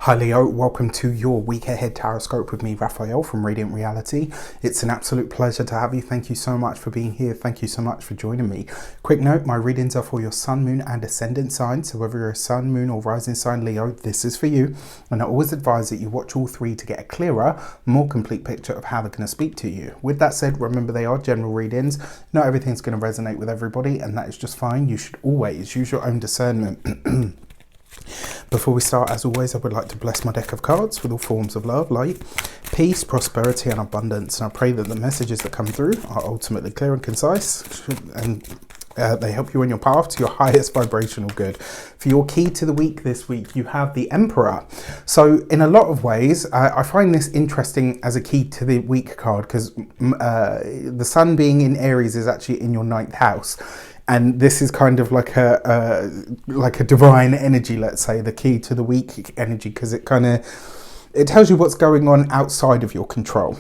Hi Leo, welcome to your week ahead tarot with me, Raphael from Reydiant Reality. It's an absolute pleasure to have you. Thank you so much for being here. Thank you so much for joining me. Quick note, my readings are for your sun, moon and ascendant sign. So whether you're a sun, moon or rising sign Leo, this is for you. And I always advise that you watch all three to get a clearer, more complete picture of how they're going to speak to you. With that said, remember they are general readings. Not everything's going to resonate with everybody, and that is just fine. You should always use your own discernment. Before we start, as always, I would like to bless my deck of cards with all forms of love, light, peace, prosperity and abundance. And I pray that the messages that come through are ultimately clear and concise, and they help you on your path to your highest vibrational good. For your key to the week this week, you have the Emperor. So in a lot of ways, I find this interesting as a key to the week card because the sun being in Aries is actually in your 9th house. And this is kind of like a divine energy, let's say, the key to the week energy, because it tells you what's going on outside of your control.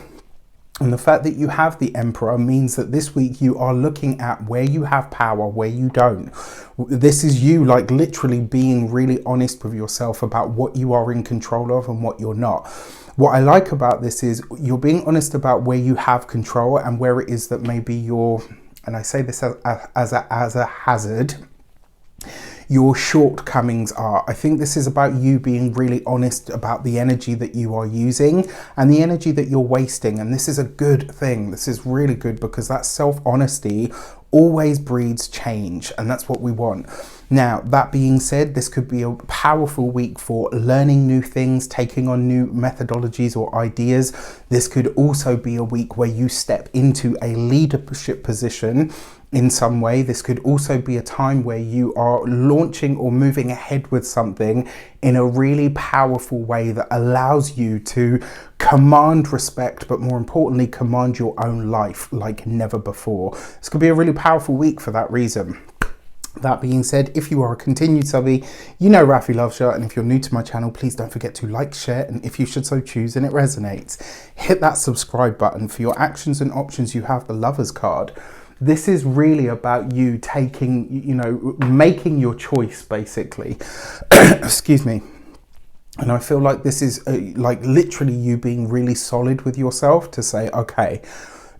And the fact that you have the Emperor means that this week you are looking at where you have power, where you don't. This is you like literally being really honest with yourself about what you are in control of and what you're not. What I like about this is you're being honest about where you have control and where it is that maybe you're, and I say this as a hazard, your shortcomings are. I think this is about you being really honest about the energy that you are using and the energy that you're wasting. And this is a good thing. This is really good because that self-honesty always breeds change, and that's what we want. Now, that being said, this could be a powerful week for learning new things, taking on new methodologies or ideas. This could also be a week where you step into a leadership position in some way. This could also be a time where you are launching or moving ahead with something in a really powerful way that allows you to command respect, but more importantly, command your own life like never before. This could be a really powerful week for that reason. That being said, if you are a continued subby, you know Rafi loves you, and if you're new to my channel, please don't forget to like, share, and if you should so choose and it resonates, hit that subscribe button. For your actions and options, you have the Lovers card. This is really about you making your choice, basically. Excuse me. And I feel like this is like literally you being really solid with yourself to say, okay,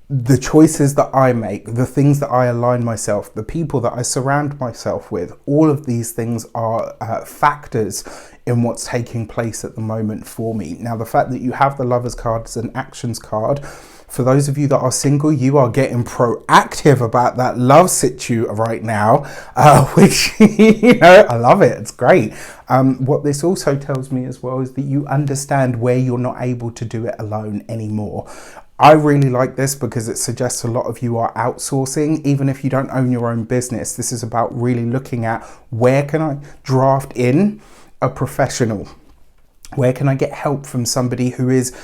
the choices that I make, the things that I align myself, the people that I surround myself with, all of these things are factors in what's taking place at the moment for me. Now, the fact that you have the Lovers card as an actions card, for those of you that are single, you are getting proactive about that love situ right now, which, I love it. It's great. What this also tells me as well is that you understand where you're not able to do it alone anymore. I really like this because it suggests a lot of you are outsourcing, even if you don't own your own business. This is about really looking at where can I draft in a professional? Where can I get help from somebody who is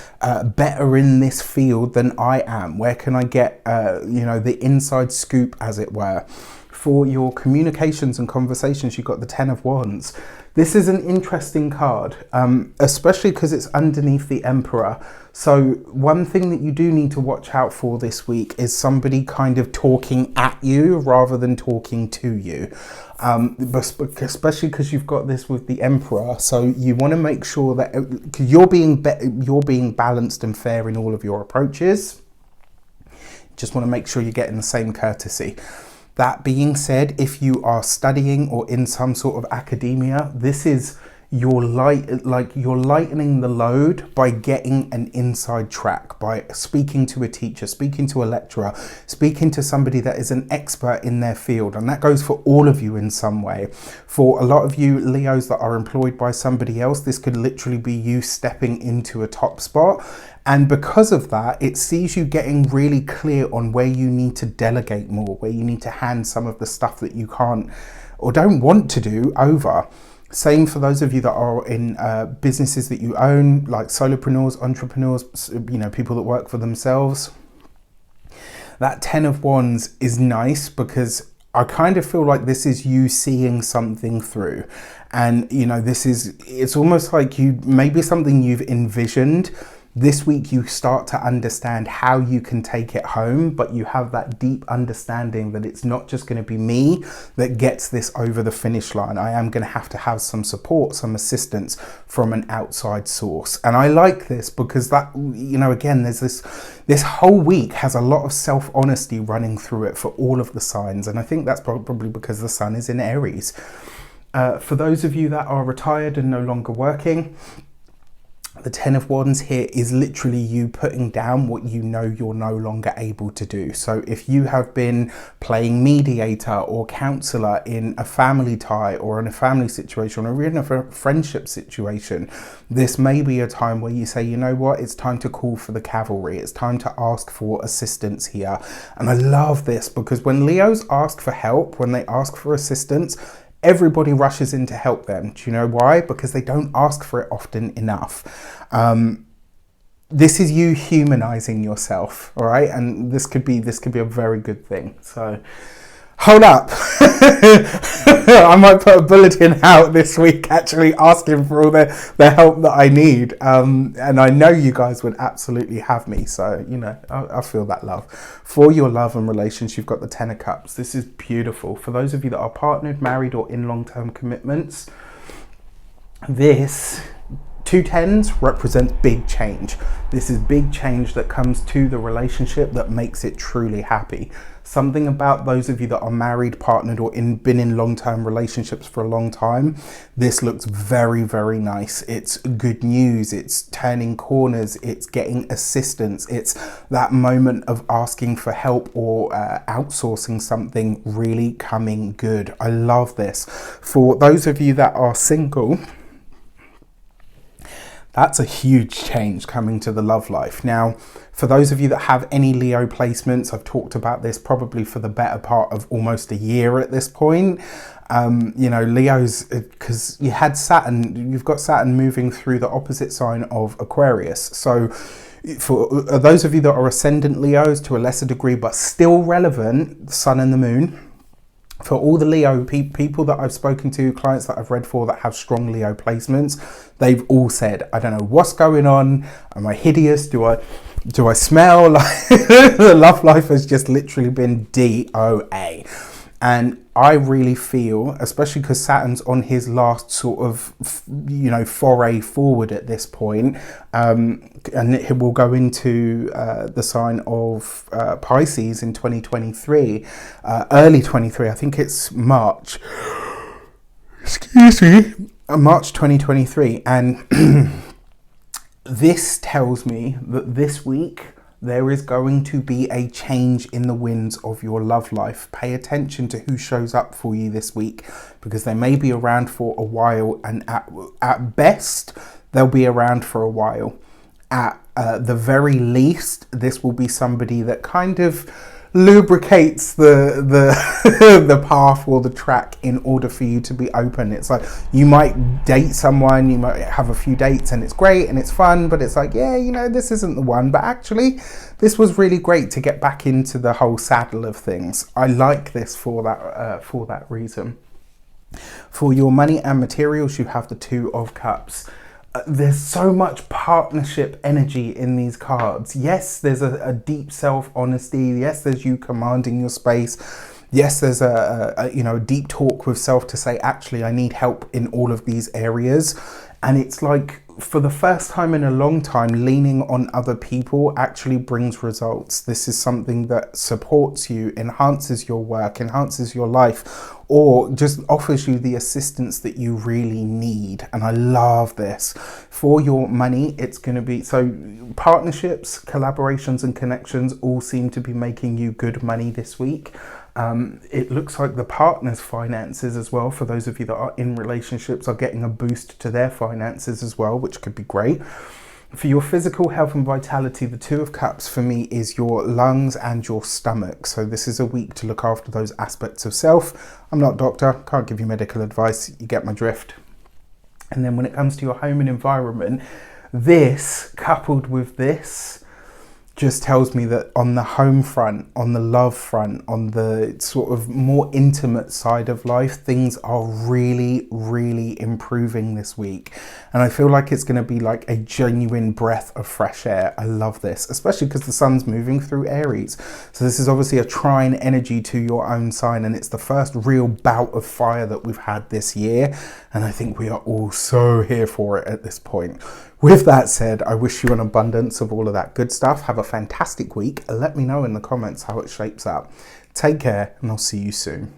better in this field than I am? Where can I get, the inside scoop, as it were? For your communications and conversations, you've got the 10 of Wands. This is an interesting card, especially because it's underneath the Emperor. So one thing that you do need to watch out for this week is somebody kind of talking at you rather than talking to you. Especially because you've got this with the Emperor, so you want to make sure that you're being balanced and fair in all of your approaches. Just want to make sure you're getting the same courtesy. That being said, if you are studying or in some sort of academia, this is you're lightening the load by getting an inside track, by speaking to a teacher, speaking to a lecturer, speaking to somebody that is an expert in their field. And that goes for all of you in some way. For a lot of you Leos that are employed by somebody else, this could literally be you stepping into a top spot. And because of that, it sees you getting really clear on where you need to delegate more, where you need to hand some of the stuff that you can't or don't want to do over. Same for those of you that are in businesses that you own, like solopreneurs, entrepreneurs, people that work for themselves. That 10 of Wands is nice because I kind of feel like this is you seeing something through. And, it's almost like maybe something you've envisioned, This week you start to understand how you can take it home, but you have that deep understanding that it's not just going to be me that gets this over the finish line. I am going to have some support, some assistance from an outside source. And I like this because that, you know, again, there's this whole week has a lot of self-honesty running through it for all of the signs. And I think that's probably because the sun is in Aries. For those of you that are retired and no longer working, the Ten of Wands here is literally you putting down what you know you're no longer able to do. So if you have been playing mediator or counselor in a family tie or in a family situation or in a friendship situation, this may be a time where you say, you know what, it's time to call for the cavalry. It's time to ask for assistance here. And I love this because when Leos ask for help, when they ask for assistance, everybody rushes in to help them. Do you know why? Because they don't ask for it often enough. This is you humanizing yourself, all right? And this could be a very good thing. So hold up. I might put a bulletin out this week actually asking for all the help that I need. And I know you guys would absolutely have me. So, you know, I feel that love. For your love and relations, you've got the Ten of Cups. This is beautiful. For those of you that are partnered, married, or in long-term commitments, this 2 tens represents big change. This is big change that comes to the relationship that makes it truly happy. Something about those of you that are married, partnered, or been in long-term relationships for a long time, this looks very, very nice. It's good news. It's turning corners. It's getting assistance. It's that moment of asking for help or outsourcing something really coming good. I love this. For those of you that are single, that's a huge change coming to the love life. Now, for those of you that have any Leo placements, I've talked about this probably for the better part of almost a year at this point. You know, Leo's, because you've got Saturn moving through the opposite sign of Aquarius. So for those of you that are ascendant Leos to a lesser degree, but still relevant, the sun and the moon. For all the Leo people that I've spoken to, clients that I've read for that have strong Leo placements, they've all said, I don't know what's going on. Am I hideous? Do I smell? Like the love life has just literally been DOA. And I really feel, especially because Saturn's on his last sort of, you know, foray forward at this point, and it will go into the sign of Pisces in 2023, early 23, I think it's March, excuse me, March 2023. And this tells me that this week, there is going to be a change in the winds of your love life. Pay attention to who shows up for you this week, because they may be around for a while, and at best, they'll be around for a while. At the very least, this will be somebody that kind of lubricates the path or the track in order for you to be open. It's like you might date someone, you might have a few dates and it's great and it's fun, but it's like, yeah, you know, this isn't the one, but actually this was really great to get back into the whole saddle of things. I like this for that reason. For your money and materials, you have the Two of Cups. There's so much partnership energy in these cards. Yes, there's a deep self-honesty. Yes, there's you commanding your space. Yes, there's a deep talk with self to say, actually, I need help in all of these areas. And it's like, for the first time in a long time, leaning on other people actually brings results. This is something that supports you, enhances your work, enhances your life, or just offers you the assistance that you really need. And I love this. For your money, it's going to be, so partnerships, collaborations and connections all seem to be making you good money this week. It looks like the partner's finances as well, for those of you that are in relationships, are getting a boost to their finances as well, which could be great. For your physical health and vitality, the Two of Cups for me is your lungs and your stomach. So this is a week to look after those aspects of self. I'm not a doctor, can't give you medical advice, you get my drift. And then when it comes to your home and environment, this coupled with this just tells me that on the home front, on the love front, on the sort of more intimate side of life, things are really, really improving this week. And I feel like it's going to be like a genuine breath of fresh air. I love this, especially because the sun's moving through Aries. So this is obviously a trine energy to your own sign, and it's the first real bout of fire that we've had this year. And I think we are all so here for it at this point. With that said, I wish you an abundance of all of that good stuff. Have a fantastic week. Let me know in the comments how it shapes up. Take care, and I'll see you soon.